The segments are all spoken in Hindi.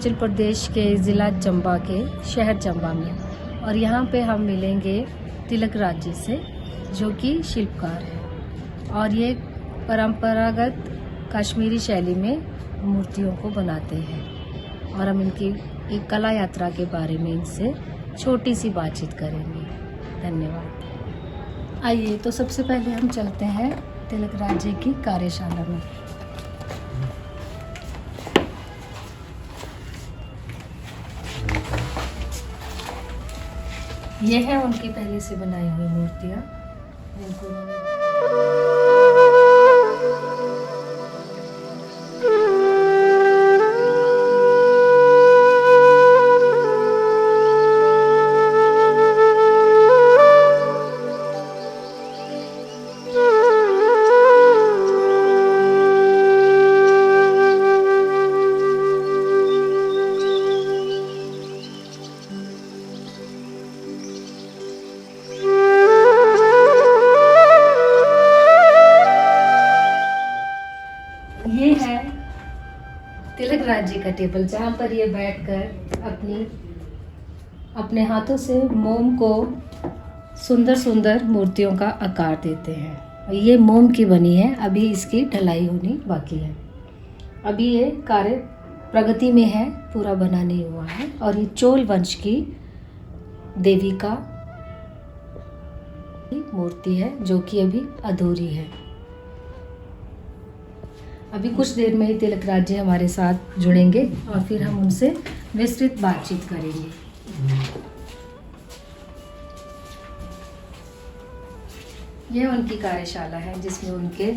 हिमाचल प्रदेश के ज़िला चंबा के शहर चंबा में, और यहाँ पे हम मिलेंगे तिलक राज जी से, जो कि शिल्पकार है और ये परंपरागत कश्मीरी शैली में मूर्तियों को बनाते हैं। और हम इनकी एक कला यात्रा के बारे में इनसे छोटी सी बातचीत करेंगे। धन्यवाद। आइए, तो सबसे पहले हम चलते हैं तिलक राज जी की कार्यशाला में। ये है उनकी पहले से बनाई हुई मूर्तियाँ जिनको तिलक राज जी का टेबल, जहाँ पर ये बैठकर अपने हाथों से मोम को सुंदर सुंदर मूर्तियों का आकार देते हैं। ये मोम की बनी है, अभी इसकी ढलाई होनी बाकी है। अभी ये कार्य प्रगति में है, पूरा बना नहीं हुआ है। और ये चोल वंश की देवी का मूर्ति है, जो कि अभी अधूरी है। अभी कुछ देर में ही तिलक राज जी हमारे साथ जुड़ेंगे और फिर हम उनसे विस्तृत बातचीत करेंगे। यह उनकी कार्यशाला है, जिसमें उनके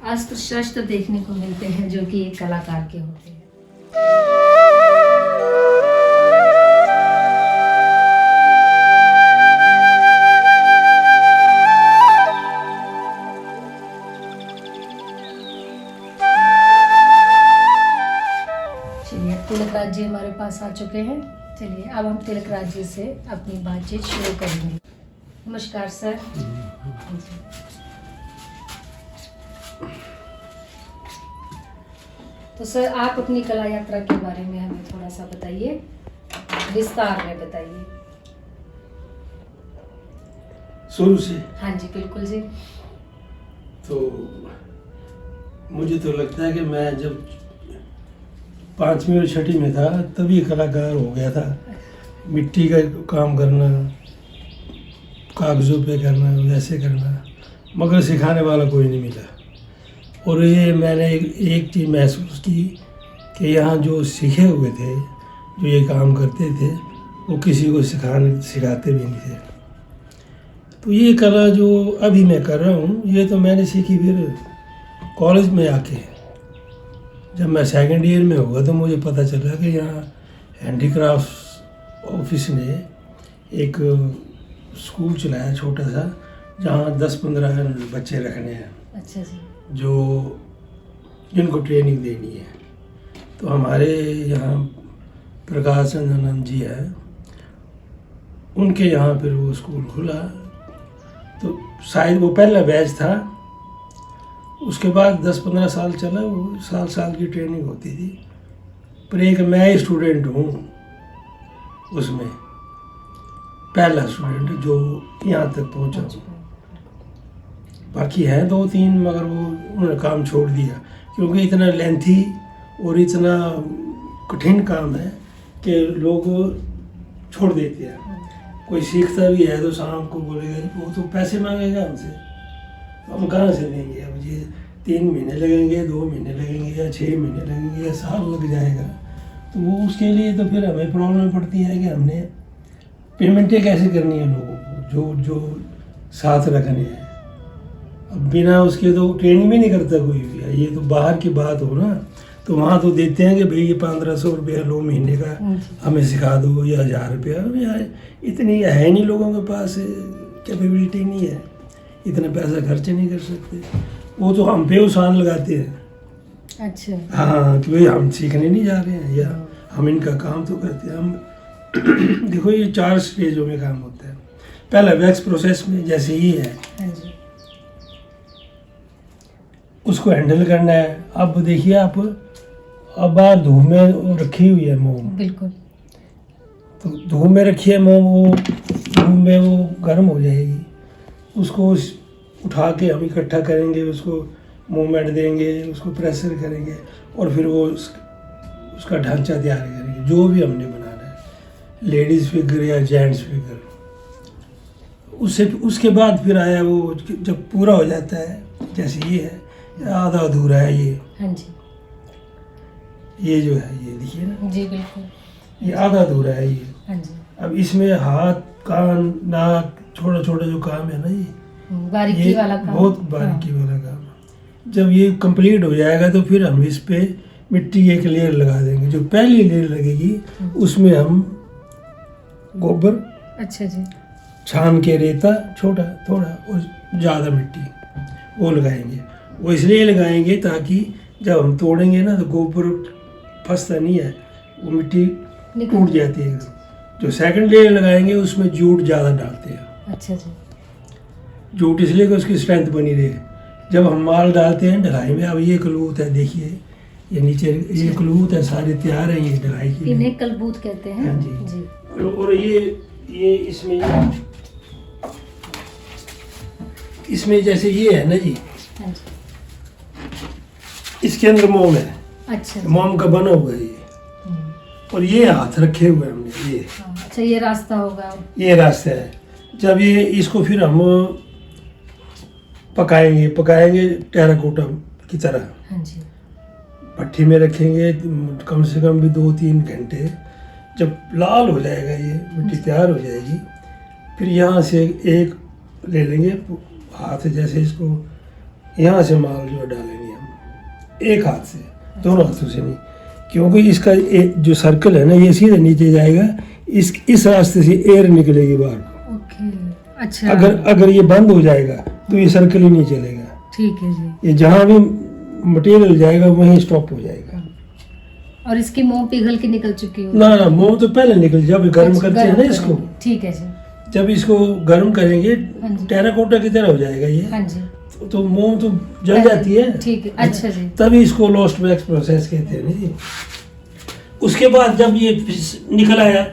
अस्त्र शस्त्र देखने को मिलते हैं, जो कि एक कलाकार के होते हैं। तिलक राज जी हमारे पास आ चुके हैं। चलिए, अब हम तिलक राज जी से अपनी बातचीत शुरू करेंगे। नमस्कार सर। तो सर, आप अपनी कला यात्रा के बारे में हमें थोड़ा सा बताइए, विस्तार में बताइए। शुरू से? हाँ जी, बिल्कुल जी। तो मुझे तो लगता है कि मैं जब 5वीं और 6वीं में था तभी कलाकार हो गया था। मिट्टी का काम करना, कागज़ों पे करना, वैसे करना, मगर सिखाने वाला कोई नहीं मिला। और ये मैंने एक चीज़ महसूस की कि यहाँ जो सीखे हुए थे, जो ये काम करते थे, वो किसी को सिखाते भी नहीं थे। तो ये कला जो अभी मैं कर रहा हूँ, ये तो मैंने सीखी फिर कॉलेज में आके। जब मैं 2nd ईयर में हुआ तो मुझे पता चला कि यहाँ हैंडीक्राफ्ट ऑफिस ने एक स्कूल चलाया छोटा सा, जहाँ 10-15 बच्चे रखने हैं। अच्छा जी। जो जिनको ट्रेनिंग देनी है। तो हमारे यहाँ प्रकाश चंद्र जी है, उनके यहाँ फिर वो स्कूल खुला। तो शायद वो पहला बैच था। उसके बाद 10-15 साल चला, वो साल की ट्रेनिंग होती थी। पर एक मैं स्टूडेंट हूँ उसमें, पहला स्टूडेंट जो यहाँ तक पहुँचा। बाकी हैं 2-3, मगर वो उन्होंने काम छोड़ दिया, क्योंकि इतना लेंथी और इतना कठिन काम है कि लोग छोड़ देते हैं। कोई सीखता भी है तो शाम को बोलेगा वो तो पैसे मांगेगा हमसे, हम कहाँ से देंगे। अब ये 3 महीने लगेंगे, 2 महीने लगेंगे, या 6 महीने लगेंगे, या साल लग जाएगा। तो वो उसके लिए तो फिर हमें प्रॉब्लम पड़ती है कि हमने पेमेंटें कैसे करनी है लोगों को जो साथ रखने हैं। अब बिना उसके तो ट्रेनिंग भी नहीं करता कोई भी। ये तो बाहर की बात हो ना, तो वहाँ तो देते हैं कि भाई ये 1500 रुपया लो महीने का, हमें सिखा दो, या 1000 रुपया। यार इतनी है नहीं, लोगों के पास कैपेबिलिटी नहीं है, इतना पैसा खर्च नहीं कर सकते। वो तो हम पे उसान लगाते हैं। अच्छा। हाँ, कि भाई हम सीखने नहीं जा रहे हैं, या हम इनका काम तो करते हैं। हम देखो, ये 4 स्टेजों में काम होता है। पहला वैक्स प्रोसेस में, जैसे ही है, उसको हैंडल करना है। अब देखिए आप, अब बाहर धूप में रखी हुई है मोम, बिल्कुल। तो धूप में रखी है मोम, वो धूप में वो गर्म हो जाएगी। उसको उठा के हम इकट्ठा करेंगे, उसको मूवमेंट देंगे, उसको प्रेशर करेंगे और फिर वो उसका ढांचा तैयार करेंगे जो भी हमने बनाना है, लेडीज़ फिगर या जेंट्स फिगर। उसके बाद फिर आया वो, जब पूरा हो जाता है, जैसे ये है आधा अधूरा है ये, हाँ जी, ये जो है ये देखिए ना, जी बिल्कुल, ये आधा अधूरा है ये। हाँ जी। अब इसमें हाथ, कान, नाक, छोटा छोटा जो काम है ना, ये बारीकी वाला काम, बहुत बारीकी वाला काम है। जब ये कंप्लीट हो जाएगा तो फिर हम इस पे मिट्टी की एक लेयर लगा देंगे। जो पहली लेयर लगेगी उसमें हम गोबर, अच्छा जी, छान के रेता छोटा थोड़ा और ज़्यादा मिट्टी वो लगाएंगे। वो इसलिए लगाएंगे ताकि जब हम तोड़ेंगे ना तो गोबर फंसता नहीं है, वो मिट्टी टूट जाती है। जो सेकंड लेयर लगाएंगे उसमें जूट ज़्यादा डालते हैं। अच्छा जी, जूट इसलिए कि उसकी स्ट्रेंथ बनी रहे। जब हम माल डालते हैं ढलाई में, अब ये कलूत है देखिए, ये नीचे ये कलूत है, सारे तैयार हैं ये ढलाई के लिए। इन्हें कलबूत कहते हैं। हाँ जी, जी। और ये इसमें जैसे ये है ना जी, हाँ जी, इसके अंदर मोम है, अच्छा जी। मोम का बना हुआ है ये, और ये हाथ रखे हुए हैं हमने ये। हाँ, अच्छा ये रास्ता होगा। ये रास्ता है। जब ये इसको फिर हम पकाएंगे टेराकोटा की तरह, हाँ जी, भट्टी में रखेंगे कम से कम भी 2-3 घंटे। जब लाल हो जाएगा ये मिट्टी तैयार हो जाएगी, फिर यहाँ से एक ले लेंगे हाथ, जैसे इसको यहाँ से माल जो डालेंगे हम एक हाथ से, दोनों हाथों से नहीं, क्योंकि इसका जो सर्कल है ना ये सीधे नीचे जाएगा, इस रास्ते से एयर निकलेगी बाहर। ओके, अच्छा। अगर ये बंद हो जाएगा तो ये सर्कल ही नहीं चलेगा। ठीक है जी। ये जहाँ भी मटेरियल जाएगा वहीं स्टॉप हो जाएगा। और इसकी मोम पिघल के निकल चुकी हो? ना मोम तो पहले निकल, जब गर्म करते हैं ना इसको, ठीक है जी, जब इसको गर्म करेंगे हाँ जी, टेराकोटा की तरह हो जाएगा ये। हाँ जी, तो मोम तो जल जाती है। ठीक है, अच्छा जी। तभी इसको लोस्ट वैक्स प्रोसेस कहते हैं ना जी। उसके बाद जब ये निकल आया,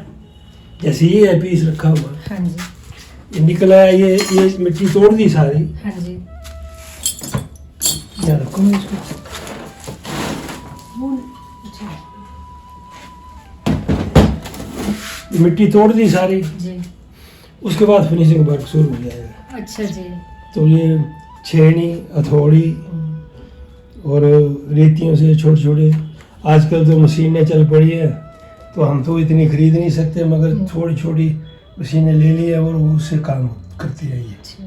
जैसे ये है पीस रखा हुआ, हाँ जी, ये निकल आया, ये मिट्टी तोड़ दी सारी। हाँ जी, यहाँ रखो मैं इसको, अच्छा ये मिट्टी तोड़ दी सारी। जी, उसके बाद फिनिशिंग वर्क शुरू हो जाएगा। अच्छा जी। तो ये छेनी, हथौड़ी और रेतियों से छोटे छोटे, आजकल तो मशीनें चल पड़ी है, तो हम तो इतनी खरीद नहीं सकते, मगर थोड़ी छोटी मशीनें ले ली है और उससे काम करती है ये। अच्छा,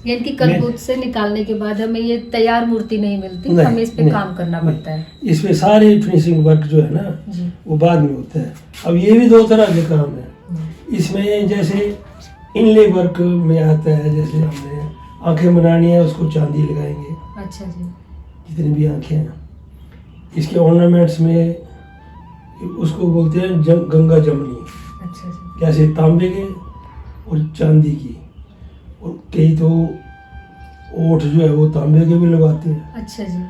यानी कि कलबूत से निकालने के बाद हमें ये तैयार मूर्ति नहीं मिलती, नहीं, हमें इस पे नहीं, काम करना पड़ता है। इस पे सारे फिनिशिंग वर्क जो है ना जी, वो बाद में होता है। अब ये भी 2 तरह के काम है इसमें, जैसे इनले वर्क में आता है, जैसे हमने आंखें बनानी है उसको चांदी लगाएंगे, अच्छा जी, जितनी भी आंखें हैं। इसके ऑर्नामेंट्स में उसको बोलते हैं गंगा जमनी, अच्छा जी, जैसे तांबे के और चांदी की, और कई तो ओठ जो है वो तांबे के भी लगाते हैं, अच्छा जी,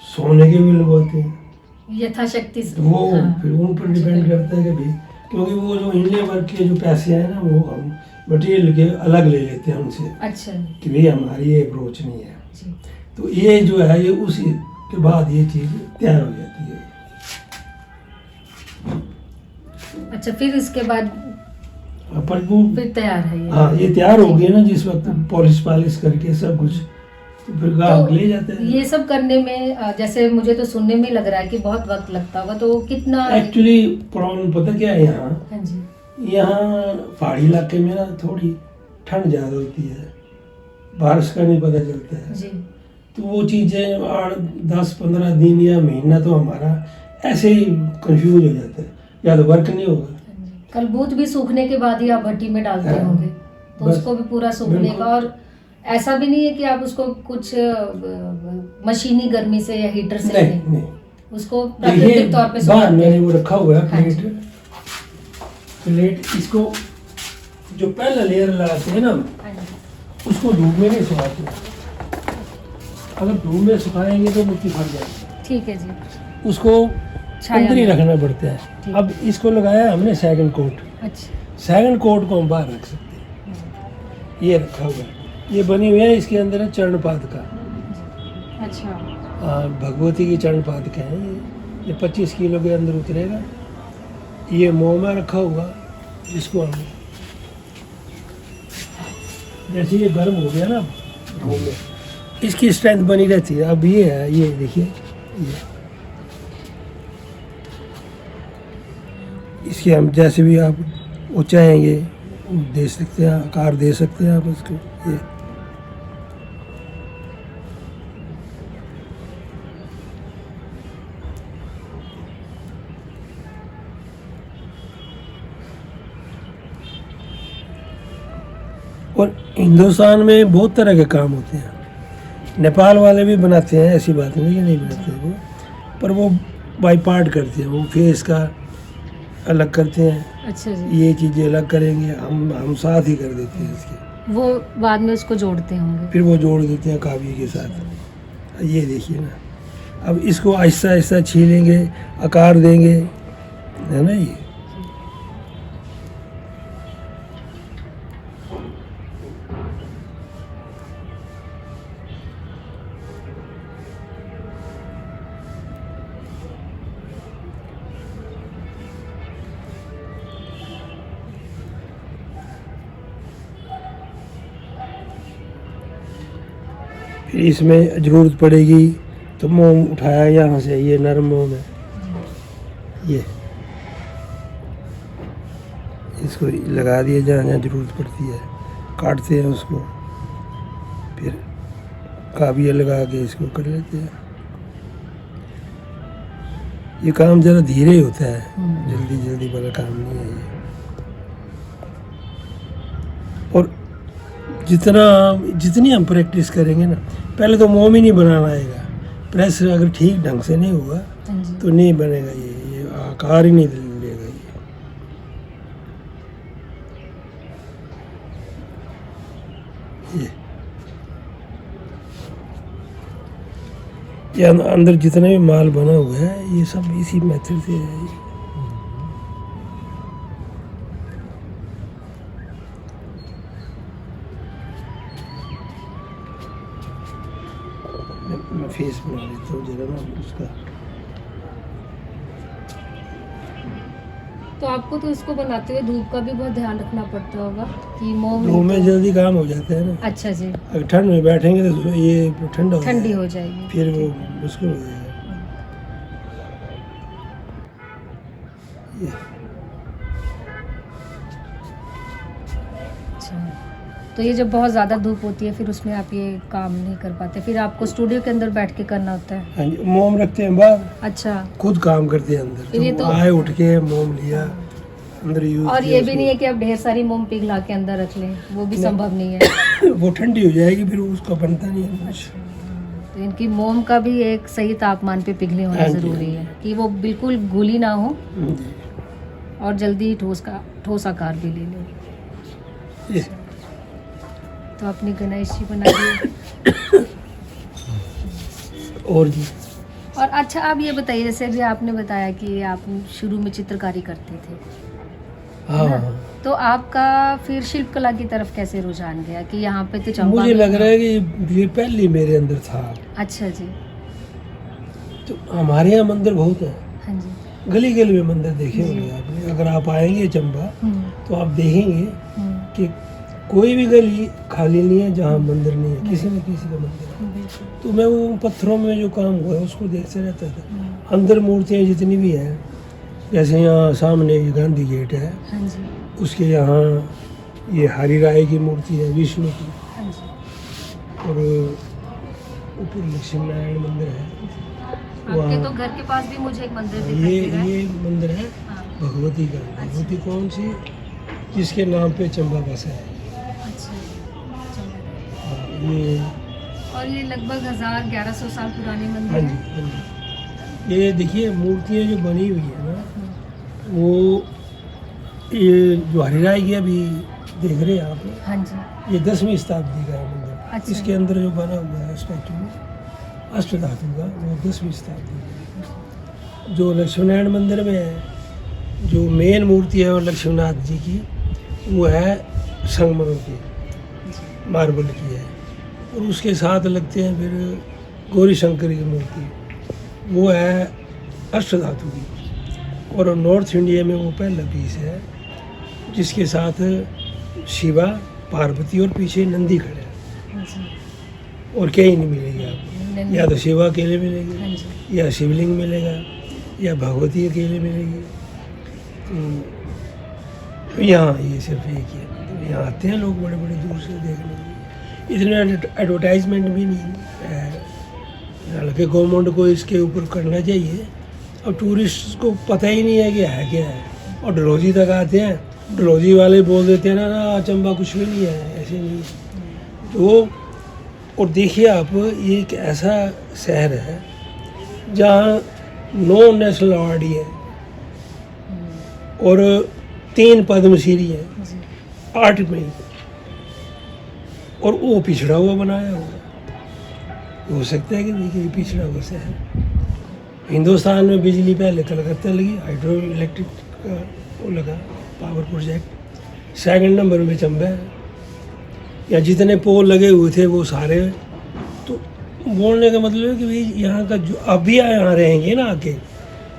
सोने के भी लगवाते हैं। यथाशक्ति से। तो वो हाँ, फिर उन पर डिपेंड करता है कि भाई, क्योंकि वो जो इनले वर्क के जो पैसे हैं ना वो हम मटेरियल के अलग ले लेते हैं उनसे, अच्छा कि भाई हमारी ये अप्रोच नहीं है। जी, तो ये जो है ये उसी के बाद ये चीज़ तैयार हो जाती है। अच्छा, फिर इसके बाद पर वो फिर तैयार है ये। हाँ, ये तैयार हो गया ना जिस वक्त पॉलिश करके सब कुछ, तो फिर ग्राहक ले जाते हैं। ये सब करने में जैसे मुझे तो सुनने में लग रहा है कि बहुत वक्त लगता होगा, तो कितना? एक्चुअली प्रॉब्लम पता क्या है यहाँ, हाँ जी, यहाँ पहाड़ी इलाके में ना थोड़ी ठंड ज़्यादा होती है, बारिश का नहीं पता चलता है, जी, तो वो चीज़ें 8-10-15 दिन या महीना तो हमारा ऐसे ही कंफ्यूज हो जाता है, या तो वर्क नहीं होगा। कलबूत भी सूखने के बाद ही आप भट्टी में डालते हाँ, होंगे, तो बस, उसको भी पूरा सूखने बिल्कुल। का, और ऐसा भी नहीं है कि आप उसको कुछ मशीनी गर्मी से या हीटर से नहीं, उसको देखिए प्राकृतिक तौर पे बाहर सुखाते मैंने हैं। वो रखा हुआ है हाँ जी। प्लेट, इसको जो पहला लेयर लगाते हैं ना हाँ जी, उसको धूप में नहीं सुखाते, अगर धूप में सुखाएंगे तो मूर्ति फट जाएगी, ठीक है जी। उसको छाया अंदर ही में। रखना पड़ता है। ठीक। अब इसको लगाया हमने सेकंड कोट, अच्छा। सेकंड कोट को हम बाहर रख सकते हैं। ये रखा हुआ है, ये बनी हुई है, इसके अंदर है चरणपाद का। अच्छा। भगवती की चरणपाद का है ये 25 किलो के अंदर उतरेगा। ये मोह में रखा हुआ, इसको हम जैसे ये गर्म हो गया ना मोह में, इसकी स्ट्रेंथ बनी रहती है। अब ये है, ये देखिए, ये इसके हम जैसे भी आप वो चाहेंगे दे सकते हैं, आकार दे सकते हैं आप इसको। ये और हिंदुस्तान में बहुत तरह के काम होते हैं। नेपाल वाले भी बनाते हैं, ऐसी बात नहीं कि नहीं बनाते वो, पर वो बाई पार्ट करते हैं। वो फेस का अलग करते हैं, अच्छा जी। ये चीज़ें अलग करेंगे, हम साथ ही कर देते हैं इसके, वो बाद में उसको जोड़ते होंगे। फिर वो जोड़ देते हैं काव्य के साथ। ये देखिए ना, अब इसको आहिस्ता आहिस्ता छीलेंगे, आकार देंगे, है ना। फिर इसमें ज़रूरत पड़ेगी तो मोम उठाया यहाँ से, ये नरम मोम है, ये इसको लगा दिया जहाँ जहाँ ज़रूरत पड़ती है, काटते हैं उसको, फिर काबिया लगा के इसको कर लेते हैं। ये काम ज़रा धीरे होता है, जल्दी जल्दी वाला काम नहीं है ये। और जितनी हम प्रैक्टिस करेंगे ना, पहले तो मोम ही नहीं बनाना आएगा, प्रेस अगर ठीक ढंग से नहीं हुआ हाँ जी। तो नहीं बनेगा, ये आकार ही नहीं देगा ये अंदर जितना भी माल बना हुआ है ये सब इसी मेथड से है। मैं फेस बना लेता हूँ जरा ना उसका। तो आपको तो इसको बनाते हुए धूप का भी बहुत ध्यान रखना पड़ता होगा कि मोम धूप में जल्दी काम हो जाता है ना। अच्छा जी। अगर ठंड में बैठेंगे तो ये ठंडा हो ठंडी जाएगा, हो जाएगी। फिर वो मुश्किल हो जाएगा। ये अच्छा, तो ये जब बहुत ज़्यादा धूप होती है फिर उसमें आप ये काम नहीं कर पाते, फिर आपको स्टूडियो के अंदर बैठ के करना होता है। हाँ जी, मोम रखते हैं बाहर, अच्छा। खुद काम करते हैं अंदर। फिर ये तो तो- आए उठ के मोम लिया अंदर यूज और किया ये भी नहीं है कि आप ढेर सारी मोम पिघला के अंदर रख लें, वो भी संभव नहीं है। उसको। वो ठंडी हो जाएगी, फिर उसका बनता नहीं है कुछ। तो इनकी मोम का भी एक सही तापमान पे पिघले होना हाँ जी, ज़रूरी है कि वो बिल्कुल गूली ना हो जी। और जल्दी ठोस आकार भी ले ले। ये तो अपनी गणेश जी बना दिए। और जी और अच्छा, आप ये बताइए, जैसे अभी आपने बताया कि आप शुरू में चित्रकारी करते थे, हाँ ना? हाँ। तो आपका फिर शिल्प कला की तरफ कैसे रुझान गया कि यहाँ पे तो चंपा मुझे में- लग रहा है कि ये पहले मेरे अंदर था। अच्छा जी। तो हमारे यहाँ मंदिर बहुत है, हाँ जी। गली गली में मंदिर देखे होंगे आपने। अगर आप आएंगे चंबा तो आप देखेंगे कि कोई भी गली खाली नहीं है जहाँ मंदिर नहीं है, किसी न किसी का मंदिर है। बिल्कुल। तो मैं वो पत्थरों में जो काम हुआ है उसको देखते रहता था। अंदर मूर्तियाँ जितनी भी हैं, जैसे यहाँ सामने ये गांधी गेट है, हाँ जी। उसके यहाँ ये हरि राय की मूर्ति है, विष्णु की, हाँ जी। और ऊपर लक्ष्मी नारायण मंदिर है। आपके तो घर के पास भी मुझे एक मंदिर दिखाई ये दे रहा है। ये मंदिर है हाँ। भगवती का। भगवती कौन सी? जिसके नाम पे चंबा बसा है। अच्छा। चलो। हाँ, ये और ये लगभग 1100 साल पुरानी हाँ मंदिर जी, है। हाँ जी। ये देखिए मूर्तियाँ जो बनी हुई है ना, वो ये जो हरिराय की अभी देख रहे हैं आप, हाँ जी। ये 10वीं शताब्दी का है मंदिर। अच्छा। इसके अंदर जो बना हुआ है स्टैचू, अष्ट धातु का, वो 10वीं शताब्दी का। जो लक्ष्मीनारायण मंदिर में है, जो मेन मूर्ति है वो लक्ष्मीनाथ जी की, वो है संगमरमर की, मार्बल की है। और उसके साथ लगते हैं फिर गौरी शंकर की मूर्ति, वो है अष्ट धातु की। और नॉर्थ इंडिया में वो पहला पीस है जिसके साथ शिवा, पार्वती और पीछे नंदी खड़े हैं। और कहीं नहीं मिलेगी आपको, या तो शिवा अकेले मिलेगी, या शिवलिंग मिलेगा, या भगवती अकेले मिलेगी। तो यहाँ ये सिर्फ एक ही है। तो यहाँ आते हैं लोग बड़े बड़े दूर से देखने के लिए। इतना एडवर्टाइजमेंट भी नहीं है, हालांकि गवर्नमेंट को इसके ऊपर करना चाहिए। अब टूरिस्ट को पता ही नहीं है कि है क्या है, और डलहौजी तक आते हैं, डलहौजी वाले बोल देते हैं ना चंबा कुछ भी नहीं है, ऐसे नहीं। तो और देखिए आप, ये एक ऐसा शहर है जहाँ 9 नेशनल अवार्ड है और 3 पद्मश्री है आर्ट में ही, और वो पिछड़ा हुआ बनाया हुआ। हो सकता है कि देखिए पिछड़ा हुआ शहर। हिंदुस्तान में बिजली पहले कलकत्ता लगी, हाइड्रो इलेक्ट्रिक का वो लगा पावर प्रोजेक्ट। सेकंड नंबर में चंबा है। या जितने पोल लगे हुए थे वो सारे। तो बोलने का मतलब है कि भाई यहाँ का जो अब भी यहाँ रहेंगे ना आके,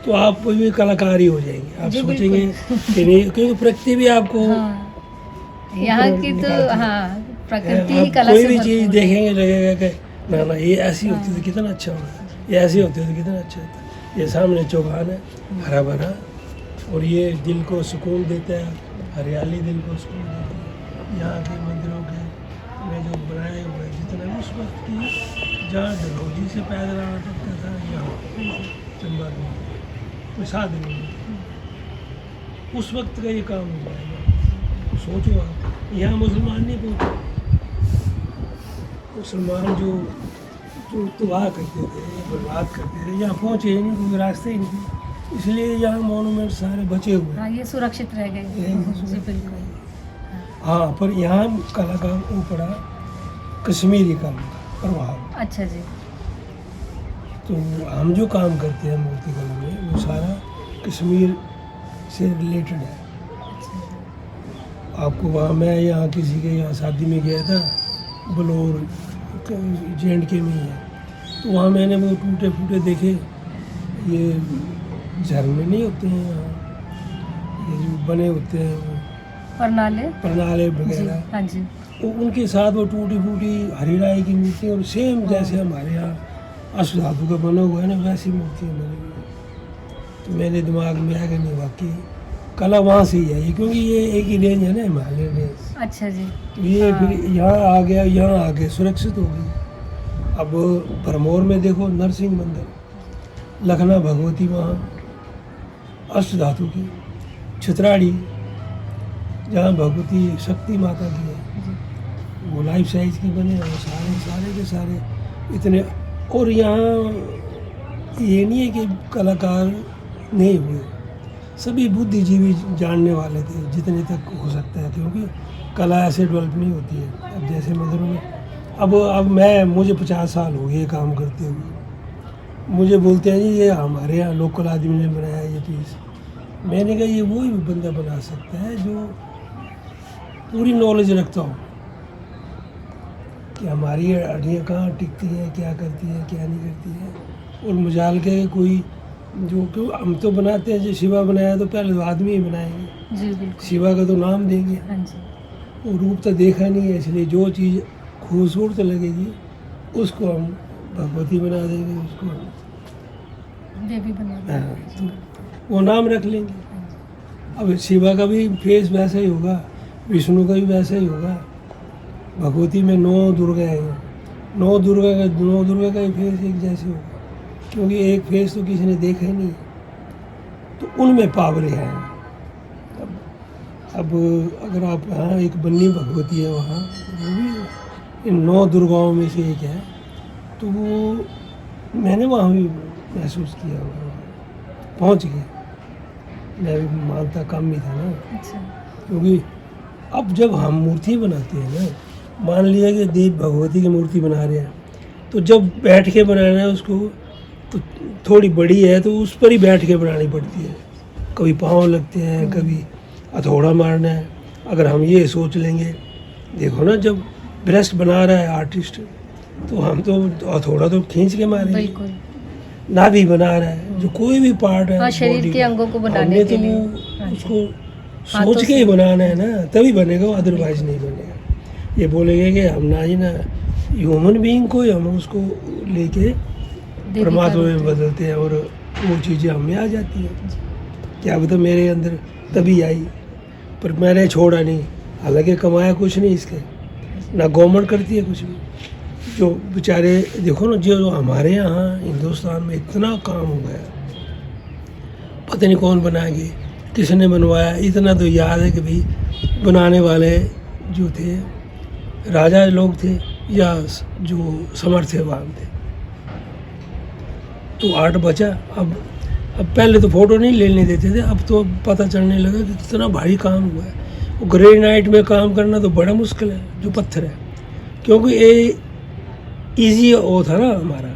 तो आप कोई भी कलाकार ही हो जाएंगे। आप सोचेंगे कि नहीं, क्योंकि प्रकृति भी आपको यहाँ की तो प्रकृति ही कला कोई से भी भरपूर चीज़ है। देखेंगे लगेगा कि ना ये ऐसी होती तो कितना अच्छा होगा, ये ऐसी होती तो कितना अच्छा होता। ये सामने चौगान है, हरा भरा, और ये दिल को सुकून देता है, हरियाली दिल को सुकून देती है। यहाँ के मंदिरों के में जो बनाए हुए जितना उस वक्त की, जहाँ डलहौजी से पैदल आना पड़ता था, यहाँ चंबा में कोई साधन नहीं, उस वक्त का ये काम हुआ है। सोचो आप, यहाँ मुसलमान नहीं पहुँचे। मुसलमान जो तबाह करते थे, बर्बाद करते थे, यहाँ पहुँचे ही नहीं, कोई रास्ते ही नहीं। इसलिए यहाँ मोनूमेंट सारे बचे हुए हैं। हाँ, ये सुरक्षित रह गए। जी बिल्कुल। हाँ, पर यहाँ कला का वो पड़ा कश्मीरी का प्रभाव। अच्छा जी। तो हम जो काम करते हैं मूर्ति कला में, वो सारा कश्मीर से रिलेटेड है। आपको वहाँ, मैं यहाँ किसी के यहाँ शादी में गया था, बलौर J&K में ही है, तो वहाँ मैंने वो टूटे फूटे देखे। ये झरने नहीं होते हैं यहाँ, ये जो बने होते हैं वो परनाले वगैरह, हाँ जी। वो उनके साथ वो टूटी फूटी हरिराई की मूर्ति, और सेम जैसे हमारे यहाँ अष्ट धातु का बना हुआ है ना, वैसी मूर्तियाँ बनी हुई हैं। तो मेरे दिमाग में आ गया नहीं, वाकई कला वहाँ से ही है, क्योंकि ये एक ही रेंज है ना, हिमालय रेंज। अच्छा जी। तो ये फिर यहाँ आ गया, यहाँ आके सुरक्षित हो गई। अब भरमौर में देखो नरसिंह मंदिर, लखना भगवती वहाँ अष्ट धातु की, छितराड़ी जहाँ भगवती शक्ति माता की है, वो लाइफ साइज की बने हैं, सारे के सारे इतने। और यहाँ ये नहीं है कि कलाकार नहीं हुए, सभी बुद्धिजीवी जानने वाले थे जितने तक हो सकता है, क्योंकि कला ऐसे डेवलप नहीं होती है। अब जैसे मंदिरों में, अब मुझे 50 साल हो गए काम करते हुए, मुझे बोलते हैं जी ये हमारे यहाँ लोकल आदमी ने बनाया ये पीस। मैंने कहा ये वही बंदा बना सकता है जो पूरी नॉलेज रखता हो कि हमारी हड्डियाँ कहाँ टिकती हैं, क्या करती हैं, क्या नहीं करती हैं। और मजाल के कोई जो, क्यों हम तो बनाते हैं, जो शिवा बनाया तो पहले तो आदमी ही बनाएंगे जी बिल्कुल। शिवा का तो नाम देंगे, हाँ जी। वो रूप तो देखा नहीं है, इसलिए जो चीज़ खूबसूरत लगेगी उसको हम भगवती बना देंगे, उसको देवी बना हाँ, तो वो नाम रख लेंगे। अब शिवा का भी फेस वैसा ही होगा, विष्णु का भी वैसा ही होगा। भगवती में 9 दुर्गा हैं, 9 दुर्गा का ही फेस एक जैसे होगा, क्योंकि एक फेस तो किसी ने देखा ही नहीं, तो उनमें पावर है। अब अगर आप यहाँ एक बन्नी भगवती है वहाँ, वो भी इन 9 दुर्गाओं में से एक है, तो वो मैंने वहाँ भी महसूस किया, पहुँच गया। मैं भी मानता कम ही था ना, अच्छा। क्योंकि अब जब हम मूर्ति बनाते हैं ना, मान लिया कि देव भगवती की मूर्ति बना रहे हैं, तो जब बैठ के बनाना है उसको, तो थोड़ी बड़ी है तो उस पर ही बैठ के बनानी पड़ती है। कभी पाँव लगते हैं, कभी हथौड़ा मारना है। अगर हम ये सोच लेंगे, देखो ना, जब ब्रेस्ट बना रहा है आर्टिस्ट, तो हम तो हथौड़ा तो खींच के मारेंगे। बिल्कुल। नाभि बना रहा है, जो कोई भी पार्ट है हाँ, शरीर body के का, अंगों को बनाने हमने के तो लिए। वो हाँ जी। उसको हाथों सोच के ही बनाना है ना, तभी बनेगा, अदरवाइज नहीं बनेगा। ये बोलेंगे कि हम ना ही ना ह्यूमन बीइंग को ही हम उसको लेके देवी परमात्मा का में रूप। बदलते हैं और वो चीज़ें हमें आ जाती हैं। क्या पता मेरे अंदर तभी आई, पर मैंने छोड़ा नहीं। हालांकि कमाया कुछ नहीं इसके, ना गवर्नमेंट करती है कुछ भी। जो बेचारे देखो ना, जो हमारे यहाँ हिंदुस्तान में इतना काम हो गया, पता नहीं कौन बनाएंगे, किसने बनवाया। इतना तो याद है कि भाई बनाने वाले जो थे राजा लोग थे या जो समर्थवान थे, तो आर्ट बचा। अब पहले तो फोटो नहीं लेने देते थे, अब तो पता चलने लगा कि कितना भारी काम हुआ है। वो ग्रेनाइट में काम करना तो बड़ा मुश्किल है, जो पत्थर है, क्योंकि ये इजी वो था ना, हमारा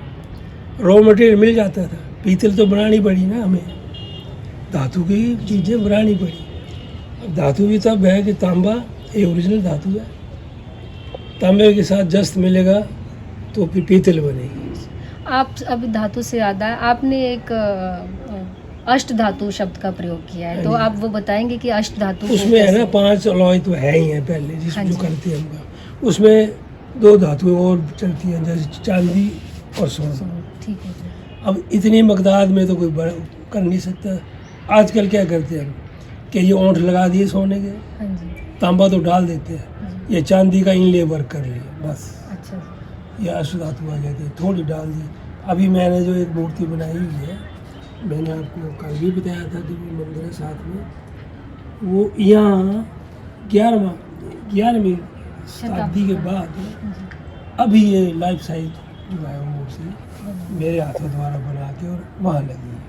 रॉ मटेरियल मिल जाता था। पीतल तो बनानी पड़ी ना हमें, धातु की चीज़ें बनानी पड़ी। अब धातु भी तब है कि तांबा ये ओरिजिनल धातु है, तांबे के साथ जस्त मिलेगा तो फिर पीतल बनेगी। आप अभी धातु से याद आया, आपने एक अष्ट धातु शब्द का प्रयोग किया है, तो हाँ जी। आप वो बताएंगे कि अष्ट धातु को उसमें है कैसे- ना 5 अलॉय तो है ही है पहले, जिस हाँ जो जी। करते हैं हम। उसमें 2 धातुएं और चलती हैं, जैसे चांदी और सोना। ठीक है जी। अब इतनी मकदाद में तो कोई कर नहीं सकता। आजकल क्या करते हैं हम कि ये ओंठ लगा दिए सोने के, हाँ जी। तांबा तो डाल देते हैं, जी। ये चांदी का इनले वर्क कर लिया बस, अच्छा जी। ये अष्ट धातु आ जाती है, थोड़ी डाल दी। अभी मैंने जो एक मूर्ति बनाई हुई है, मैंने आपको कल भी बताया था कि वो मंदिर है साथ में, वो यहाँ 11वीं शताब्दी के बाद जी। अभी ये लाइफ साइज जो है वो मूर्ति मेरे हाथों द्वारा बना के और वहाँ लगी है।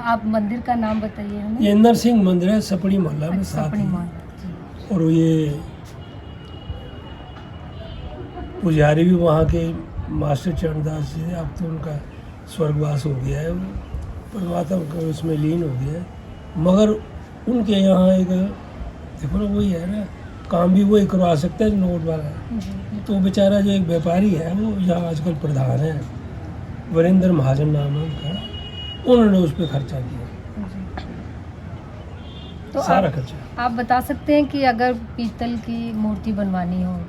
आप मंदिर का नाम बताइए हमें। ये नरसिंह मंदिर है, सपड़ी मोहल्ला में साथ सपनी ही। माँ जी। और ये पुजारी भी वहाँ के मास्टर चरणदास जी, अब तो उनका स्वर्गवास हो गया है, वो परमात्मा का उसमें लीन हो गया है। मगर उनके यहाँ एक देखो ना, वही है ना, काम भी वही करवा सकता है जो नोट वाला है। जी। तो बेचारा जो एक व्यापारी है, वो यहाँ आजकल प्रधान है, वीरेंद्र महाजन नाम है उनका, उन्होंने उस पर खर्चा किया, तो सारा खर्चा। आप बता सकते हैं कि अगर पीतल की मूर्ति बनवानी हो